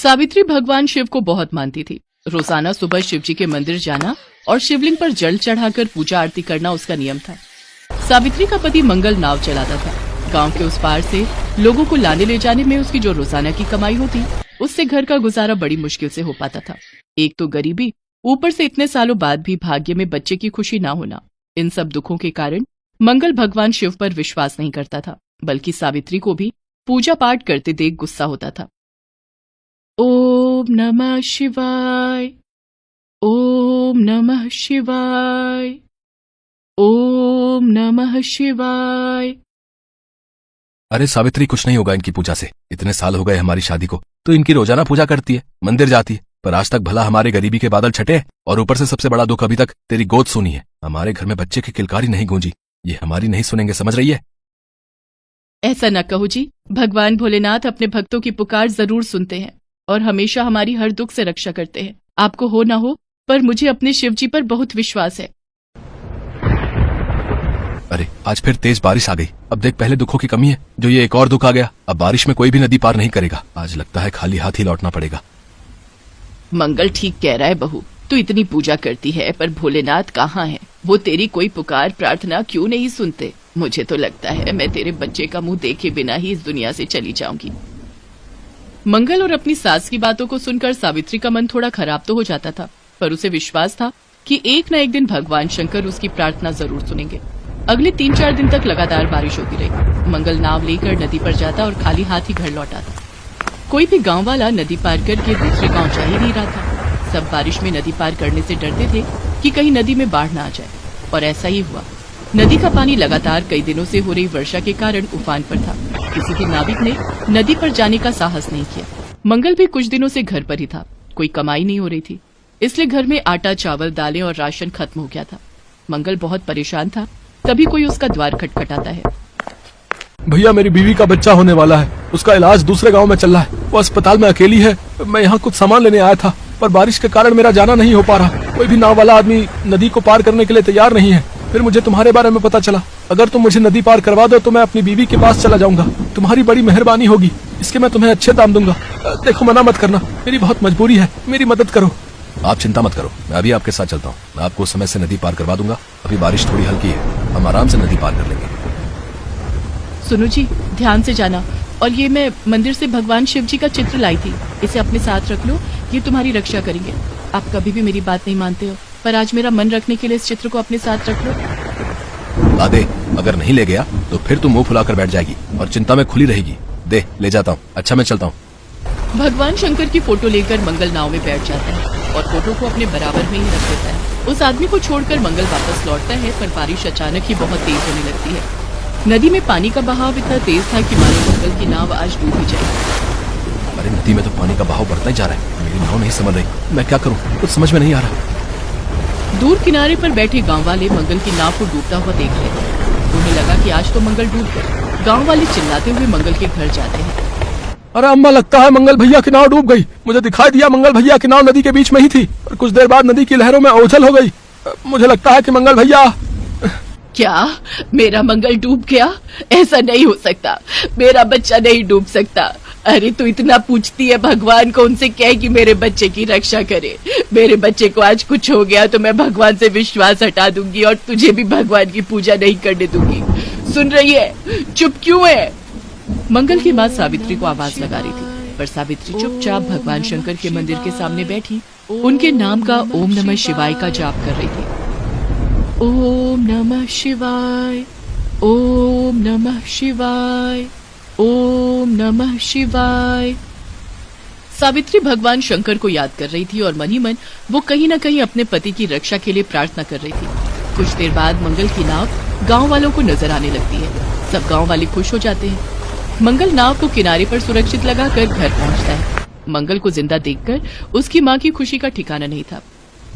सावित्री भगवान शिव को बहुत मानती थी। रोजाना सुबह शिव जी के मंदिर जाना और शिवलिंग पर जल चढ़ाकर पूजा आरती करना उसका नियम था। सावित्री का पति मंगल नाव चलाता था। गांव के उस पार से लोगों को लाने ले जाने में उसकी जो रोजाना की कमाई होती, उससे घर का गुजारा बड़ी मुश्किल से हो पाता था। एक तो गरीबी, ऊपर से इतने सालों बाद भी भाग्य में बच्चे की खुशी ना होना। इन सब दुखों के कारण मंगल भगवान शिव पर विश्वास नहीं करता था, बल्कि सावित्री को भी पूजा पाठ करते देख गुस्सा होता था। ओम नमः शिवाय, ओम नमः शिवाय, ओम नमः शिवाय। अरे सावित्री, कुछ नहीं होगा इनकी पूजा से। इतने साल हो गए हमारी शादी को, तो इनकी रोजाना पूजा करती है, मंदिर जाती है, पर आज तक भला हमारे गरीबी के बादल छटे हैं। और ऊपर से सबसे बड़ा दुख अभी तक तेरी गोद सुनी है। हमारे घर में बच्चे की किलकारी नहीं गूंजी, ये हमारी नहीं सुनेंगे, समझ रही है? ऐसा न कहो जी, भगवान भोलेनाथ अपने भक्तों की पुकार जरूर सुनते हैं और हमेशा हमारी हर दुख से रक्षा करते हैं। आपको हो ना हो, पर मुझे अपने शिव जी पर बहुत विश्वास है। अरे आज फिर तेज बारिश आ गई। अब देख, पहले दुखों की कमी है, जो ये एक और दुख आ गया। अब बारिश में कोई भी नदी पार नहीं करेगा। आज लगता है खाली हाथ ही लौटना पड़ेगा। मंगल ठीक कह रहा है बहू, तू इतनी पूजा करती है, पर भोलेनाथ कहाँ है? वो तेरी कोई पुकार प्रार्थना क्यों नहीं सुनते? मुझे तो लगता है मैं तेरे बच्चे का मुंह देखे बिना ही इस दुनिया से चली जाऊंगी। मंगल और अपनी सास की बातों को सुनकर सावित्री का मन थोड़ा खराब तो हो जाता था, पर उसे विश्वास था कि एक न एक दिन भगवान शंकर उसकी प्रार्थना जरूर सुनेंगे। अगले 3-4 दिन तक लगातार बारिश होती रही। मंगल नाव लेकर नदी पर जाता और खाली हाथ ही घर लौट आता। कोई भी गांव वाला नदी पार करके दूसरे गांव जा ही नहीं रहा था। सब बारिश में नदी पार करने से डरते थे कि कहीं नदी में बाढ़ न आ जाए, और ऐसा ही हुआ। नदी का पानी लगातार कई दिनों से हो रही वर्षा के कारण उफान पर था। किसी भी नाविक ने नदी पर जाने का साहस नहीं किया। मंगल भी कुछ दिनों से घर पर ही था। कोई कमाई नहीं हो रही थी, इसलिए घर में आटा, चावल, दालें और राशन खत्म हो गया था। मंगल बहुत परेशान था। तभी कोई उसका द्वार खटखटाता है। भैया, मेरी बीवी का बच्चा होने वाला है, उसका इलाज दूसरे गांव में चल रहा है। वो अस्पताल में अकेली है। मैं यहाँ कुछ सामान लेने आया था, पर बारिश के कारण मेरा जाना नहीं हो पा रहा। कोई भी नाव वाला आदमी नदी को पार करने के लिए तैयार नहीं है। फिर मुझे तुम्हारे बारे में पता चला। अगर तुम मुझे नदी पार करवा दो तो मैं अपनी बीवी के पास चला जाऊंगा। तुम्हारी बड़ी मेहरबानी होगी, इसके मैं तुम्हें अच्छे दाम दूंगा। देखो, मना मत करना, मेरी बहुत मजबूरी है, मेरी मदद करो। आप चिंता मत करो, मैं अभी आपके साथ चलता हूँ। मैं आपको उस समय से नदी पार करवा दूंगा। अभी बारिश थोड़ी हल्की है, हम आराम से नदी पार कर लेंगे। सुनो जी, ध्यान से जाना। और ये मैं मंदिर से भगवान शिव जी का चित्र लाई थी, इसे अपने साथ रख लो, ये तुम्हारी रक्षा करेंगे। आप कभी भी मेरी बात नहीं मानते हो, पर आज मेरा मन रखने के लिए इस चित्र को अपने साथ रख लो। ला दे, अगर नहीं ले गया तो फिर तू मुंह फुलाकर बैठ जाएगी और चिंता में खुली रहेगी। दे, ले जाता हूँ। अच्छा, मैं चलता हूँ। भगवान शंकर की फोटो लेकर मंगल नाव में बैठ जाता है और फोटो को अपने बराबर में ही रख देता है। उस आदमी को छोड़कर मंगल वापस लौटता है, पर बारिश अचानक ही बहुत तेज होने लगती है। नदी में पानी का बहाव इतना तेज था कि मानो मंगल की नाव आज डूब ही जाएगी। अरे नदी में तो पानी का बहाव बढ़ता ही जा रहा है। मेरी नाव नहीं समझ रही, मैं क्या करूँ? कुछ समझ में नहीं आ रहा। दूर किनारे पर बैठे गांव वाले मंगल की नाव को डूबता हुआ देख रहे थे। उन्हें लगा कि आज तो मंगल डूब गया। गांव वाले चिल्लाते हुए मंगल के घर जाते हैं। अरे अम्मा, लगता है मंगल भैया की नाव डूब गई। मुझे दिखाई दिया मंगल भैया की नाव नदी के बीच में ही थी और कुछ देर बाद नदी की लहरों में ओझल हो गई। मुझे लगता है कि मंगल भैया। क्या मेरा मंगल डूब गया? ऐसा नहीं हो सकता, मेरा बच्चा नहीं डूब सकता। अरे तू इतना पूछती है भगवान को, उनसे कह कि मेरे बच्चे की रक्षा करे। मेरे बच्चे को आज कुछ हो गया तो मैं भगवान से विश्वास हटा दूंगी और तुझे भी भगवान की पूजा नहीं करने दूंगी। सुन रही है? चुप क्यों है? मंगल की माँ सावित्री को आवाज लगा रही थी, पर सावित्री चुपचाप भगवान शंकर के मंदिर के सामने बैठी उनके नाम का ओम नमः शिवाय का जाप कर रही थी। ओम नमः शिवाय, ओम नमः शिवाय, ओम नमः शिवाय। सावित्री भगवान शंकर को याद कर रही थी और मन ही मन वो कहीं न कहीं अपने पति की रक्षा के लिए प्रार्थना कर रही थी। कुछ देर बाद मंगल की नाव गांव वालों को नजर आने लगती है। सब गांव वाले खुश हो जाते हैं। मंगल नाव को किनारे पर सुरक्षित लगाकर घर पहुंचता है। मंगल को जिंदा देखकर उसकी माँ की खुशी का ठिकाना नहीं था।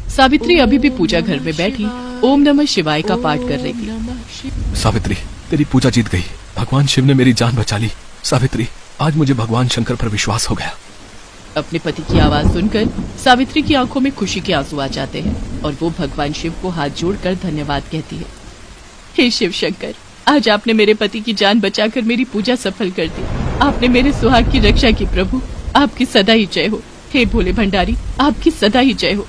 सावित्री अभी भी पूजा घर में बैठी ओम नमः शिवाय का पाठ कर रही थी। सावित्री, तेरी पूजा जीत गई। भगवान शिव ने मेरी जान बचा ली। सावित्री, आज मुझे भगवान शंकर पर विश्वास हो गया। अपने पति की आवाज सुनकर सावित्री की आंखों में खुशी के आंसू आ जाते हैं और वो भगवान शिव को हाथ जोड़कर धन्यवाद कहती है। हे शिव शंकर, आज आपने मेरे पति की जान बचाकर मेरी पूजा सफल कर दी। आपने मेरे सुहाग की रक्षा की प्रभु। आपकी सदा ही जय हो। हे भोले भंडारी, आपकी सदा ही जय हो।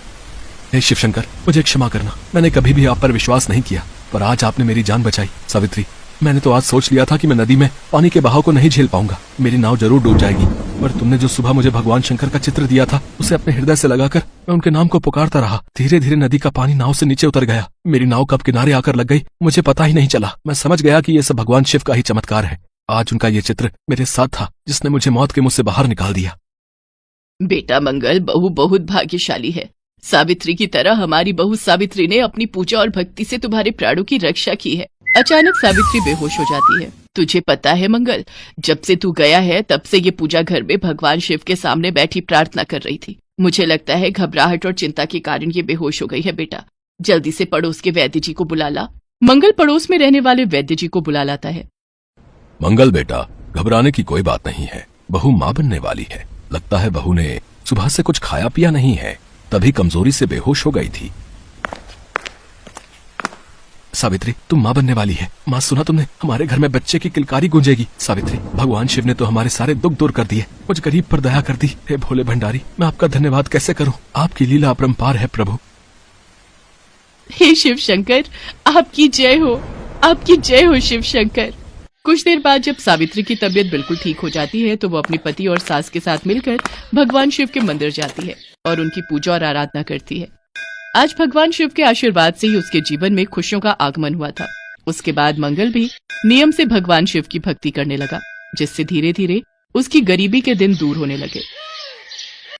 हे शिवशंकर, मुझे क्षमा करना। मैंने कभी भी आप पर विश्वास नहीं किया, पर आज आपने मेरी जान बचाई। सावित्री, मैंने तो आज सोच लिया था कि मैं नदी में पानी के बहाव को नहीं झेल पाऊंगा, मेरी नाव जरूर डूब जाएगी। पर तुमने जो सुबह मुझे भगवान शंकर का चित्र दिया था, उसे अपने हृदय से लगाकर मैं उनके नाम को पुकारता रहा। धीरे धीरे नदी का पानी नाव से नीचे उतर गया। मेरी नाव कब किनारे आकर लग गई, मुझे पता ही नहीं चला। मैं समझ गया कि यह सब भगवान शिव का ही चमत्कार है। आज उनका ये चित्र मेरे साथ था, जिसने मुझे मौत के मुंह से बाहर निकाल दिया। बेटा मंगल, बहू बहुत भाग्यशाली है। सावित्री की तरह हमारी बहू सावित्री ने अपनी पूजा और भक्ति से तुम्हारे प्राणों की रक्षा की है। अचानक सावित्री बेहोश हो जाती है। तुझे पता है मंगल, जब से तू गया है तब से ये पूजा घर में भगवान शिव के सामने बैठी प्रार्थना कर रही थी। मुझे लगता है घबराहट और चिंता के कारण ये बेहोश हो गई है। बेटा जल्दी से पड़ोस के वैद्य जी को बुला ला। मंगल पड़ोस में रहने वाले वैद्य जी को बुला लाता है। मंगल बेटा, घबराने की कोई बात नहीं है। बहू माँ बनने वाली है। लगता है बहू ने सुबह से कुछ खाया पिया नहीं है, तभी कमजोरी से बेहोश हो गई थी। सावित्री, तुम माँ बनने वाली है। माँ, सुना तुमने, हमारे घर में बच्चे की किलकारी गूंजेगी। सावित्री, भगवान शिव ने तो हमारे सारे दुख दूर कर दिए, मुझ गरीब पर दया कर दी। हे भोले भंडारी, मैं आपका धन्यवाद कैसे करूं? आपकी लीला अपरंपार है प्रभु। हे शिव शंकर, आपकी जय हो, आपकी जय हो शिव शंकर। कुछ देर बाद जब सावित्री की तबीयत बिल्कुल ठीक हो जाती है तो वो अपने पति और सास के साथ मिलकर भगवान शिव के मंदिर जाती है और उनकी पूजा और आराधना करती है। आज भगवान शिव के आशीर्वाद से ही उसके जीवन में खुशियों का आगमन हुआ था। उसके बाद मंगल भी नियम से भगवान शिव की भक्ति करने लगा, जिससे धीरे धीरे उसकी गरीबी के दिन दूर होने लगे।